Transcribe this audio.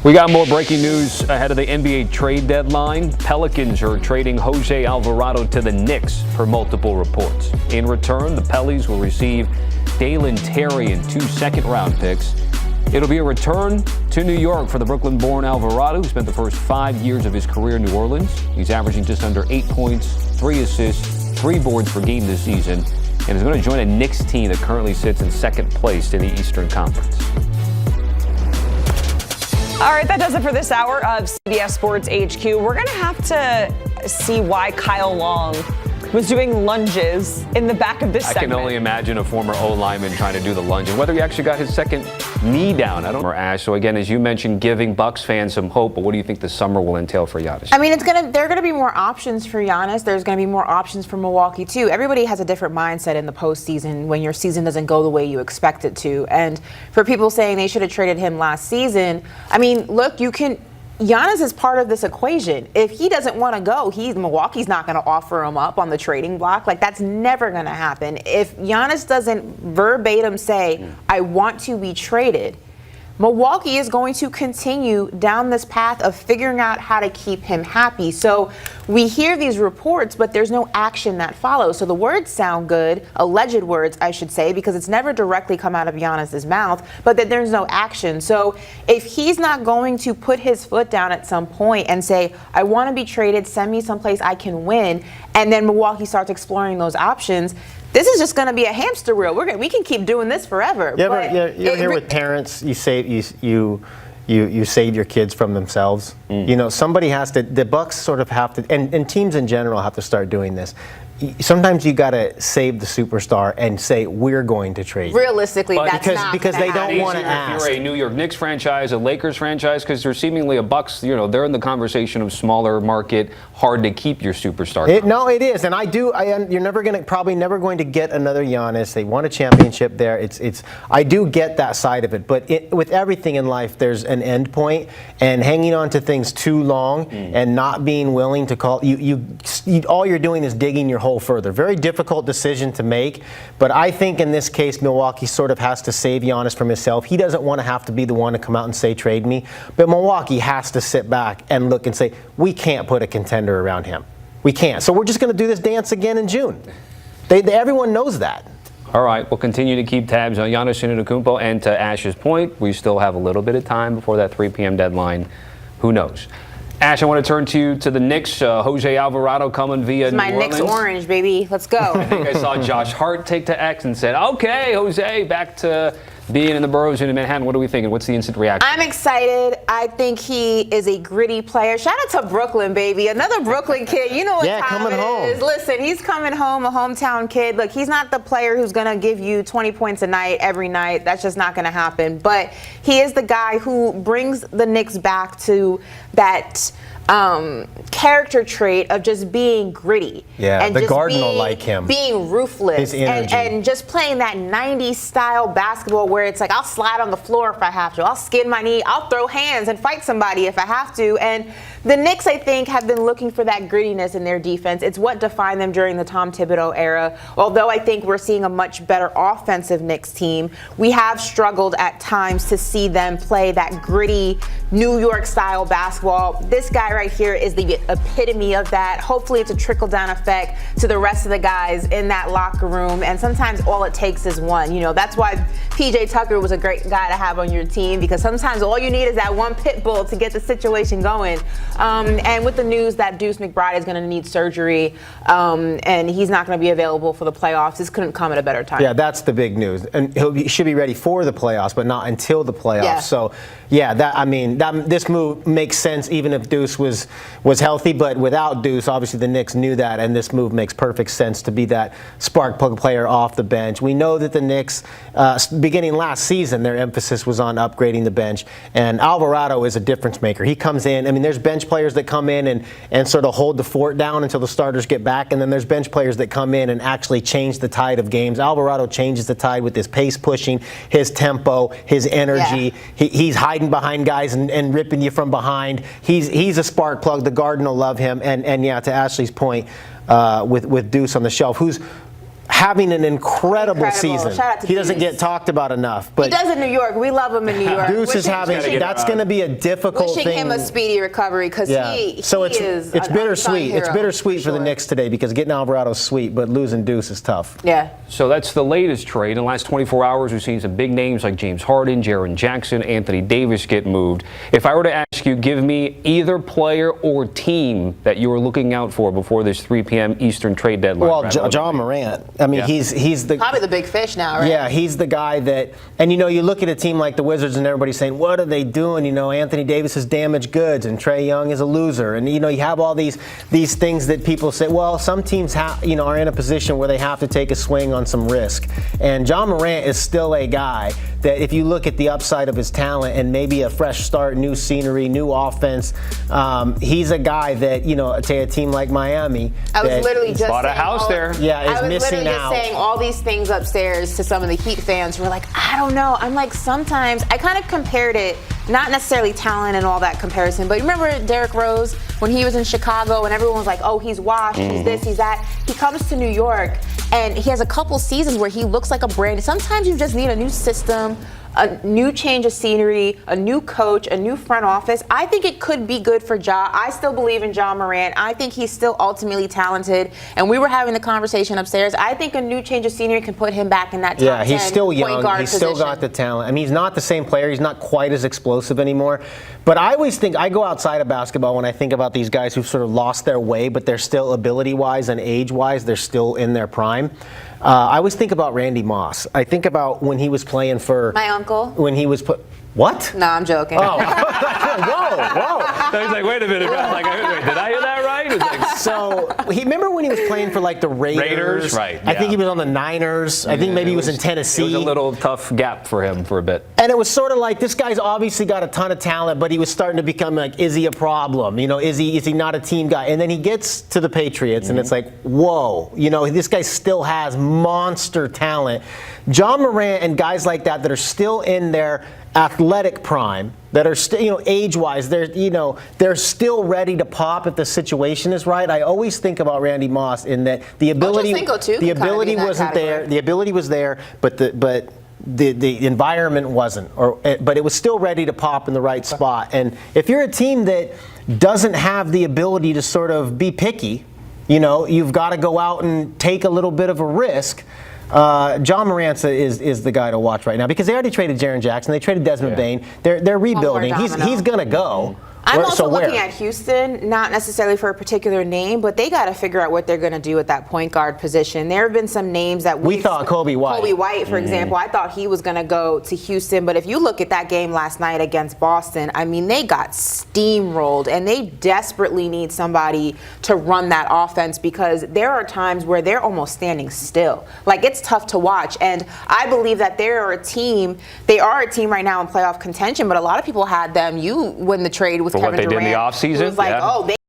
We got more breaking news ahead of the NBA trade deadline. Pelicans are trading Jose Alvarado to the Knicks per multiple reports. In return, the Pelicans will receive Dalen Terry and 2 second-round picks. It'll be a return to New York for the Brooklyn-born Alvarado, who spent the first 5 years of his career in New Orleans. He's averaging just under 8 points, 3 assists, 3 boards per game this season, and is going to join a Knicks team that currently sits in second place in the Eastern Conference. All right, that does it for this hour of CBS Sports HQ. We're going to have to see why Kyle Long was doing lunges in the back of this segment. I can only imagine a former O-lineman trying to do the lunge, and whether he actually got his second knee down. I don't know, Ash. So again, as you mentioned, giving Bucks fans some hope, but what do you think the summer will entail for Giannis? I mean, there are going to be more options for Giannis. There's going to be more options for Milwaukee, too. Everybody has a different mindset in the postseason when your season doesn't go the way you expect it to. And for people saying they should have traded him last season, I mean, look, Giannis is part of this equation. If he doesn't want to go, Milwaukee's not going to offer him up on the trading block. Like, that's never going to happen. If Giannis doesn't verbatim say, I want to be traded, Milwaukee is going to continue down this path of figuring out how to keep him happy. So we hear these reports, but there's no action that follows. So the words sound good, alleged words, I should say, because it's never directly come out of Giannis's mouth, but that there's no action. So if he's not going to put his foot down at some point and say, I want to be traded, send me someplace I can win, and then Milwaukee starts exploring those options, this is just going to be a hamster wheel. We can keep doing this forever. You ever hear with parents, you save your kids from themselves? You know, somebody has to, the Bucks sort of have to, and teams in general have to start doing this. Sometimes you got to save the superstar and say, we're going to trade. Realistically, that's not because they don't want to ask. ask. If you're a New York Knicks franchise, a Lakers franchise, because they're seemingly a Bucks, they're in the conversation of smaller market, hard to keep your superstar. No, it is, and you're probably never going to get another Giannis. They won a championship there. I do get that side of it, but with everything in life, there's an end point, and hanging on to things too long and not being willing to call all you're doing is digging your hole further. Very difficult decision to make, but I think in this case, Milwaukee sort of has to save Giannis from himself. He doesn't want to have to be the one to come out and say, trade me, but Milwaukee has to sit back and look and say, we can't put a contender around him. We can't. So we're just going to do this dance again in June. Everyone knows that. All right, we'll continue to keep tabs on Giannis Antetokounmpo, and to Ash's point, we still have a little bit of time before that 3 p.m. deadline. Who knows? Ash, I want to turn to you to the Knicks. Jose Alvarado coming via New Orleans. My Knicks orange, baby. Let's go. I think I saw Josh Hart take to X and said, okay, Jose, back to being in the boroughs in Manhattan. What are we thinking? What's the instant reaction? I'm excited. I think he is a gritty player. Shout out to Brooklyn, baby. Another Brooklyn kid. You know what time it is. Listen, he's coming home, a hometown kid. Look, he's not the player who's going to give you 20 points a night every night. That's just not going to happen. But he is the guy who brings the Knicks back to that character trait of just being gritty. Yeah, and the Garden will like him. Being ruthless. His energy. And just playing that 90s style basketball where it's like, I'll slide on the floor if I have to. I'll skin my knee. I'll throw hands and fight somebody if I have to. And the Knicks, I think, have been looking for that grittiness in their defense. It's what defined them during the Tom Thibodeau era. Although I think we're seeing a much better offensive Knicks team, we have struggled at times to see them play that gritty New York style basketball. This guy right here is the epitome of that. Hopefully it's a trickle-down effect to the rest of the guys in that locker room. And sometimes all it takes is one. That's why PJ Tucker was a great guy to have on your team, because sometimes all you need is that one pit bull to get the situation going. And with the news that Deuce McBride is going to need surgery and he's not going to be available for the playoffs, this couldn't come at a better time. Yeah, that's the big news. And he should be ready for the playoffs, but not until the playoffs. Yeah. So, yeah, this move makes sense even if Deuce was healthy, but without Deuce, obviously the Knicks knew that, and this move makes perfect sense to be that spark plug player off the bench. We know that the Knicks, beginning last season, their emphasis was on upgrading the bench, and Alvarado is a difference maker. He comes in, there's bench players that come in and sort of hold the fort down until the starters get back, and then there's bench players that come in and actually change the tide of games. Alvarado changes the tide with his pace pushing, his tempo, his energy. Yeah. He's hiding behind guys and ripping you from behind. He's a spark plug. The Garden will love him. And yeah, to Ashley's point, with Deuce on the shelf, who's having an incredible season. Shout out to he doesn't Deuce. get talked about enough. But he does in New York. We love him in New York. Deuce is having, that's going to be a difficult wishing thing. him a speedy recovery because he is it's an bittersweet. unsung It's hero, bittersweet for the Knicks today because getting Alvarado is sweet, but losing Deuce is tough. Yeah. So that's the latest trade. In the last 24 hours, we've seen some big names like James Harden, Jaren Jackson, Anthony Davis get moved. If I were to ask you, give me either player or team that you were looking out for before this 3 p.m. Eastern trade deadline. Well, John Morant. I mean, he's the Probably the big fish now, right? Yeah, he's the guy that, and you look at a team like the Wizards and everybody's saying, what are they doing? Anthony Davis is damaged goods and Trae Young is a loser. And, you have all these things that people say, well, some teams are in a position where they have to take a swing on some risk. And John Morant is still a guy that if you look at the upside of his talent and maybe a fresh start, new scenery, new offense, he's a guy that, to a team like Miami. I was literally just bought a house there. Yeah, is missing out. I was literally just saying all these things upstairs to some of the Heat fans who were like, I don't know. I'm like, sometimes I kind of compared it, not necessarily talent and all that comparison, but remember Derrick Rose when he was in Chicago and everyone was like, oh, he's washed, he's this, he's that. He comes to New York and he has a couple seasons where he looks like a brand. Sometimes you just need a new system, a new change of scenery, a new coach, a new front office. I think it could be good for Ja. I still believe in John Morant. I think he's still ultimately talented. And we were having the conversation upstairs. I think a new change of scenery can put him back in that top 10 Yeah, he's still young. point guard He's position. still got the talent. I mean, he's not the same player. He's not quite as explosive anymore. But I always think, I go outside of basketball when I think about these guys who've sort of lost their way, but they're still ability-wise and age-wise, they're still in their prime. I always think about Randy Moss. I think about when he was playing for My uncle. When he was what? No, I'm joking. Oh, whoa! I was like, wait a minute. Like, wait, did I hear that right? It's like, So remember when he was playing for like the Raiders? Right. I think he was on the Niners. I think maybe he was in Tennessee. It was a little tough gap for him for a bit. And it was sort of like, this guy's obviously got a ton of talent, but he was starting to become like, is he a problem? Is he not a team guy? And then he gets to the Patriots, and it's like, whoa, this guy still has monster talent. John Morant and guys like that are still in their athletic prime, that are still, age-wise, they're still ready to pop if the situation is right. I always think about Randy Moss in that the ability wasn't there. The ability was there, but the environment wasn't, but it was still ready to pop in the right spot. And if you're a team that doesn't have the ability to sort of be picky, you've got to go out and take a little bit of a risk. John Morant is the guy to watch right now because they already traded Jaren Jackson. They traded Desmond Bane. They're rebuilding. He's going to go. I'm also looking at Houston, not necessarily for a particular name, but they got to figure out what they're going to do at that point guard position. There have been some names that we thought Kobe White. Kobe White, for example, I thought he was going to go to Houston. But if you look at that game last night against Boston, I mean, they got steamrolled, and they desperately need somebody to run that offense because there are times where they're almost standing still. Like, it's tough to watch. And I believe that they are a team right now in playoff contention, but a lot of people had them. You win the trade with For Kevin what they Durant. did in the offseason? It was like, Yeah. oh, they